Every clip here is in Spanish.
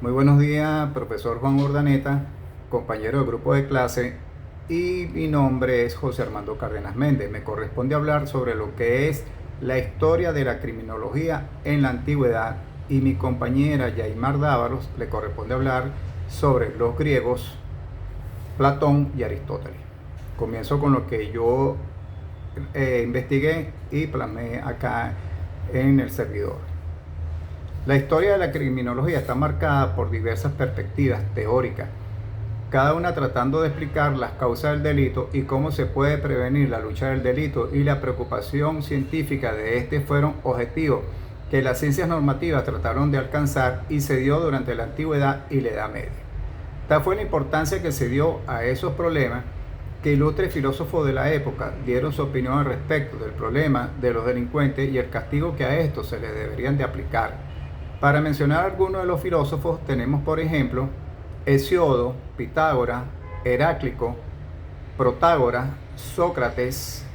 Muy buenos días, profesor Juan Urdaneta, compañero de grupo de clase, y mi nombre es José Armando Cárdenas Méndez. Me corresponde hablar sobre lo que es la historia de la criminología en la antigüedad, y mi compañera Yaimar Dávalos le corresponde hablar sobre los griegos, Platón y Aristóteles. Comienzo con lo que yo investigué y plasmé acá en el servidor. La historia de la criminología está marcada por diversas perspectivas teóricas, cada una tratando de explicar las causas del delito y cómo se puede prevenir la lucha del delito, y la preocupación científica de este fueron objetivos que las ciencias normativas trataron de alcanzar y se dio durante la antigüedad y la Edad Media. Tal fue la importancia que se dio a esos problemas que ilustres filósofos de la época dieron su opinión al respecto del problema de los delincuentes y el castigo que a estos se les deberían de aplicar. Para mencionar algunos de los filósofos tenemos, por ejemplo, Hesiodo, Pitágoras, Heráclito, Protágoras, Sócrates,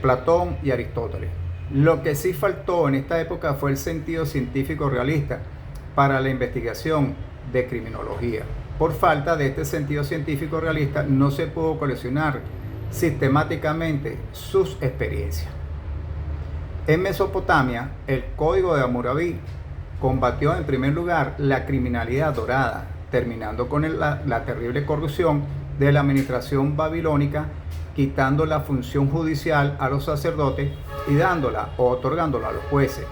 Platón y Aristóteles. Lo que sí faltó en esta época fue el sentido científico realista para la investigación de criminología. Por falta de este sentido científico realista no se pudo coleccionar sistemáticamente sus experiencias. En Mesopotamia, el Código de Hammurabi combatió en primer lugar la criminalidad dorada, terminando con la terrible corrupción de la administración babilónica, quitando la función judicial a los sacerdotes y dándola o otorgándola a los jueces.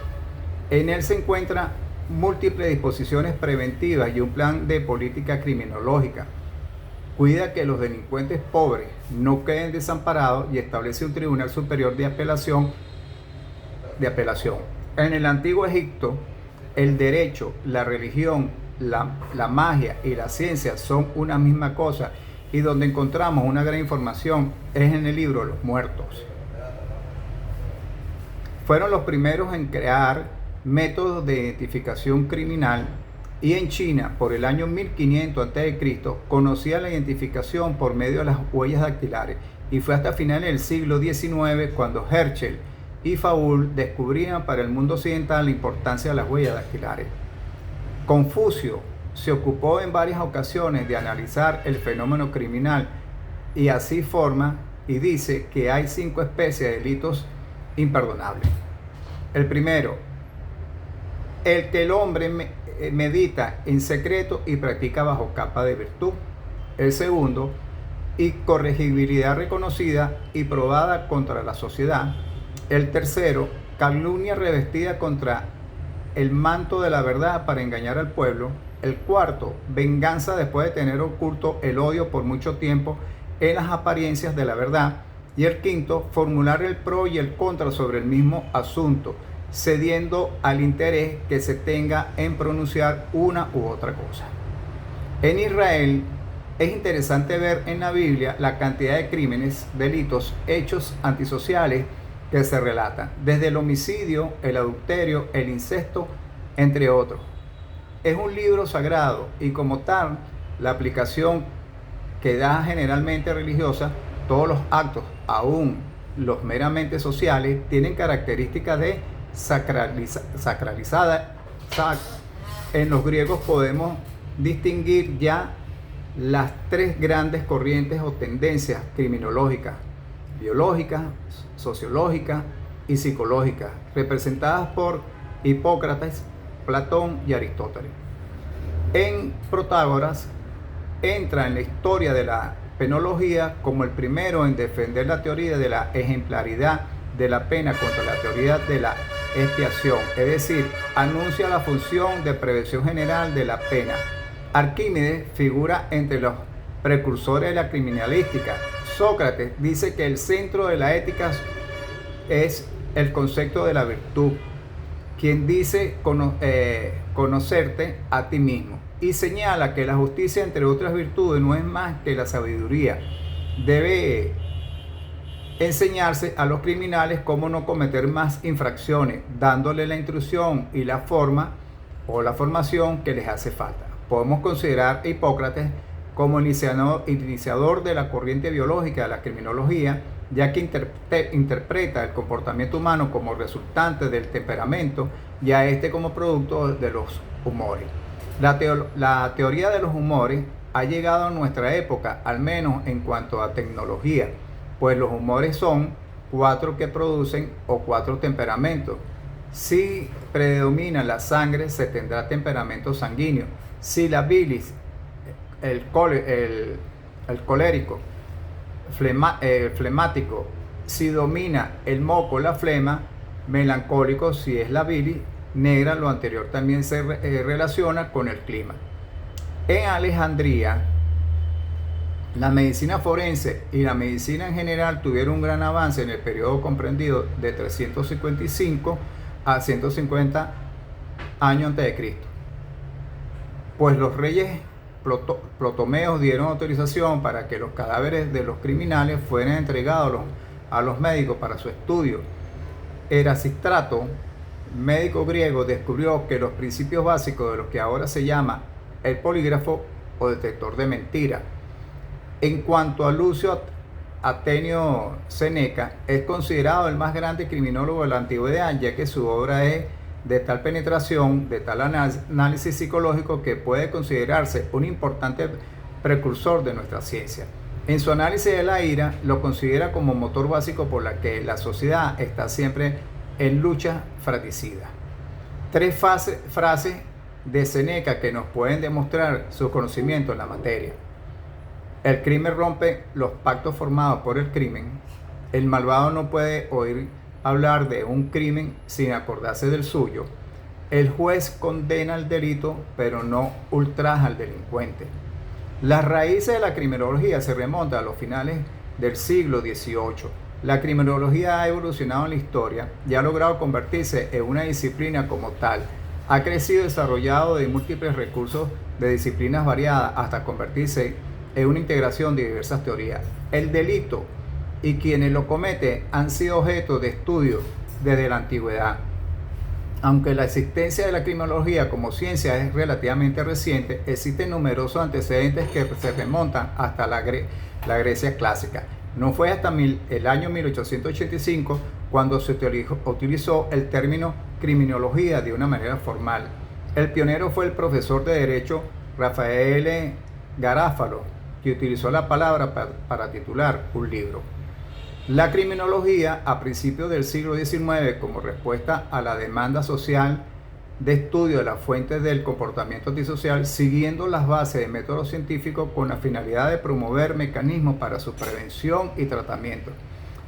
En él se encuentran múltiples disposiciones preventivas y un plan de política criminológica. Cuida que los delincuentes pobres no queden desamparados y establece un tribunal superior de apelación. En el antiguo Egipto, el derecho, la religión, la magia y la ciencia son una misma cosa, y donde encontramos una gran información es en el libro Los Muertos. Fueron los primeros en crear métodos de identificación criminal, y en China, por el año 1500 a.C., conocía la identificación por medio de las huellas dactilares, y fue hasta finales del siglo XIX cuando Herschel y Faure descubrían para el mundo occidental la importancia de las huellas dactilares. Confucio se ocupó en varias ocasiones de analizar el fenómeno criminal, y así forma y dice que hay 5 especies de delitos imperdonables. El primero, el que el hombre medita en secreto y practica bajo capa de virtud. El segundo, incorregibilidad reconocida y probada contra la sociedad. El tercero, calumnia revestida contra el manto de la verdad para engañar al pueblo. El cuarto, venganza después de tener oculto el odio por mucho tiempo en las apariencias de la verdad. Y el quinto, formular el pro y el contra sobre el mismo asunto, cediendo al interés que se tenga en pronunciar una u otra cosa. En Israel es interesante ver en la Biblia la cantidad de crímenes, delitos, hechos antisociales que se relatan, desde el homicidio, el adulterio, el incesto, entre otros. Es un libro sagrado, y como tal, la aplicación que da generalmente religiosa, todos los actos, aún los meramente sociales, tienen características de sacralizada. En los griegos podemos distinguir ya las 3 grandes corrientes o tendencias criminológicas: biológica, sociológica y psicológica, representadas por Hipócrates, Platón y Aristóteles. En Protágoras entra en la historia de la penología como el primero en defender la teoría de la ejemplaridad de la pena contra la teoría de la expiación, es decir, anuncia la función de prevención general de la pena. Arquímedes figura entre los precursores de la criminalística. Sócrates dice que el centro de la ética es el concepto de la virtud, quien dice conocerte a ti mismo, y señala que la justicia, entre otras virtudes, no es más que la sabiduría. Debe enseñarse a los criminales cómo no cometer más infracciones, dándole la instrucción y la forma o la formación que les hace falta. Podemos considerar a Hipócrates como iniciador de la corriente biológica de la criminología, ya que interpreta el comportamiento humano como resultante del temperamento y a este como producto de los humores. La teoría de los humores ha llegado a nuestra época, al menos en cuanto a tecnología, pues los humores son 4 que producen o 4 temperamentos. Si predomina la sangre, se tendrá temperamento sanguíneo. Si la bilis, el colérico, flemático, si domina el moco, la flema, melancólico, si es la bilis negra, lo anterior también se relaciona con el clima. En Alejandría, la medicina forense y la medicina en general tuvieron un gran avance en el periodo comprendido de 355 a 150 años antes de Cristo, pues los reyes ptolomeos dieron autorización para que los cadáveres de los criminales fueran entregados a los médicos para su estudio. Erasistrato, médico griego, descubrió que los principios básicos de lo que ahora se llama el polígrafo o detector de mentiras. En cuanto a Lucio Atenio Seneca, es considerado el más grande criminólogo de la antigüedad, ya que su obra es de tal penetración, de tal análisis psicológico, que puede considerarse un importante precursor de nuestra ciencia. En su análisis de la ira, lo considera como motor básico por la que la sociedad está siempre en lucha fratricida. 3 frases de Seneca que nos pueden demostrar su conocimiento en la materia. El crimen rompe los pactos formados por el crimen. El malvado no puede oír hablar de un crimen sin acordarse del suyo. El juez condena el delito, pero no ultraja al delincuente. Las raíces de la criminología se remontan a los finales del siglo XVIII. La criminología ha evolucionado en la historia y ha logrado convertirse en una disciplina como tal. Ha crecido y desarrollado de múltiples recursos de disciplinas variadas hasta convertirse en una integración de diversas teorías. El delito y quienes lo cometen han sido objeto de estudio desde la antigüedad. Aunque la existencia de la criminología como ciencia es relativamente reciente, existen numerosos antecedentes que se remontan hasta la Grecia clásica. No fue hasta el año 1885 cuando se utilizó el término criminología de una manera formal. El pionero fue el profesor de Derecho Rafael Garofalo, que utilizó la palabra para titular un libro. La criminología, a principios del siglo XIX, como respuesta a la demanda social de estudio de las fuentes del comportamiento antisocial, siguiendo las bases de métodos científicos con la finalidad de promover mecanismos para su prevención y tratamiento.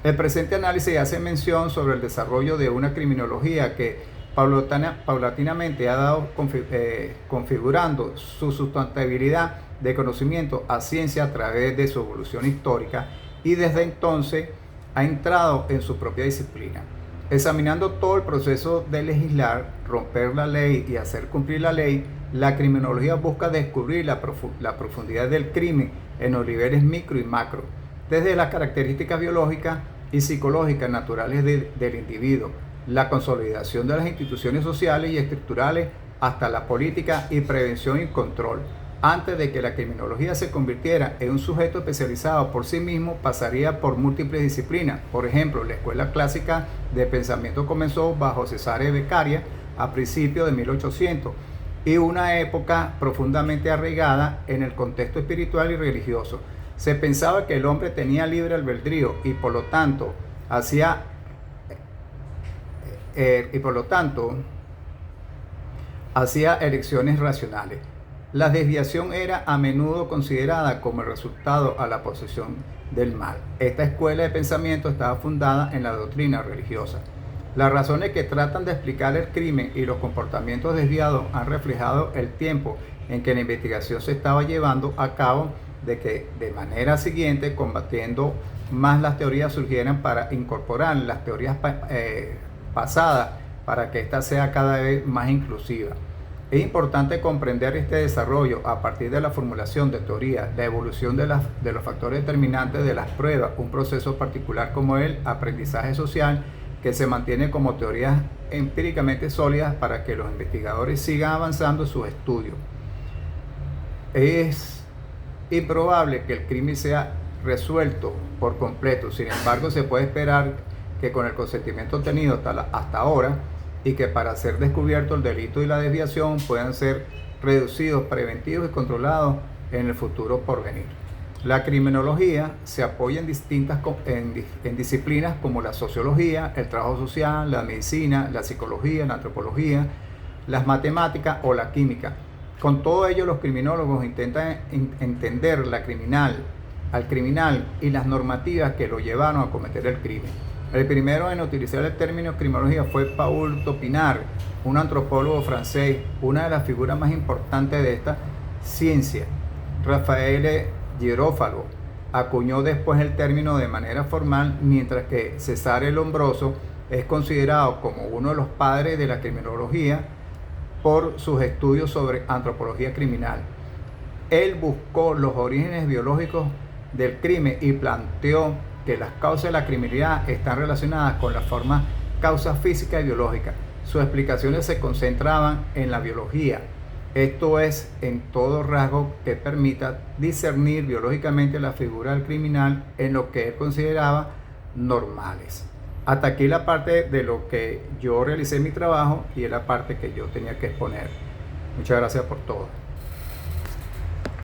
El presente análisis hace mención sobre el desarrollo de una criminología que paulatinamente ha dado configurando su sustentabilidad de conocimiento a ciencia a través de su evolución histórica, y desde entonces ha entrado en su propia disciplina. Examinando todo el proceso de legislar, romper la ley y hacer cumplir la ley, la criminología busca descubrir la profundidad del crimen en los niveles micro y macro, desde las características biológicas y psicológicas naturales del individuo, la consolidación de las instituciones sociales y estructurales, hasta la política y prevención y control. Antes de que la criminología se convirtiera en un sujeto especializado por sí mismo, pasaría por múltiples disciplinas. Por ejemplo, la escuela clásica de pensamiento comenzó bajo Cesare Beccaria a principios de 1800 y una época profundamente arraigada en el contexto espiritual y religioso. Se pensaba que el hombre tenía libre albedrío y por lo tanto hacía elecciones racionales. La desviación era a menudo considerada como el resultado a la posesión del mal. Esta escuela de pensamiento estaba fundada en la doctrina religiosa. Las razones que tratan de explicar el crimen y los comportamientos desviados han reflejado el tiempo en que la investigación se estaba llevando a cabo, de que de manera siguiente, combatiendo más las teorías, surgieran para incorporar las teorías pasadas para que ésta sea cada vez más inclusiva. Es importante comprender este desarrollo a partir de la formulación de teorías, la evolución de los factores determinantes de las pruebas, un proceso particular como el aprendizaje social, que se mantiene como teorías empíricamente sólidas para que los investigadores sigan avanzando en sus estudios. Es improbable que el crimen sea resuelto por completo. Sin embargo, se puede esperar que con el consentimiento obtenido hasta ahora y que para ser descubierto el delito y la desviación puedan ser reducidos, preventivos y controlados en el futuro por venir. La criminología se apoya en disciplinas como la sociología, el trabajo social, la medicina, la psicología, la antropología, las matemáticas o la química. Con todo ello, los criminólogos intentan entender al criminal y las normativas que lo llevaron a cometer el crimen. El primero en utilizar el término criminología fue Paul Topinard, un antropólogo francés, una de las figuras más importantes de esta ciencia. Raphael Girofalo acuñó después el término de manera formal, mientras que Cesare Lombroso es considerado como uno de los padres de la criminología por sus estudios sobre antropología criminal. Él buscó los orígenes biológicos del crimen y planteó que las causas de la criminalidad están relacionadas con las formas causas físicas y biológicas. Sus explicaciones se concentraban en la biología, esto es, en todo rasgo que permita discernir biológicamente la figura del criminal en lo que él consideraba normales. Hasta aquí la parte de lo que yo realicé en mi trabajo y es la parte que yo tenía que exponer. Muchas gracias por todo.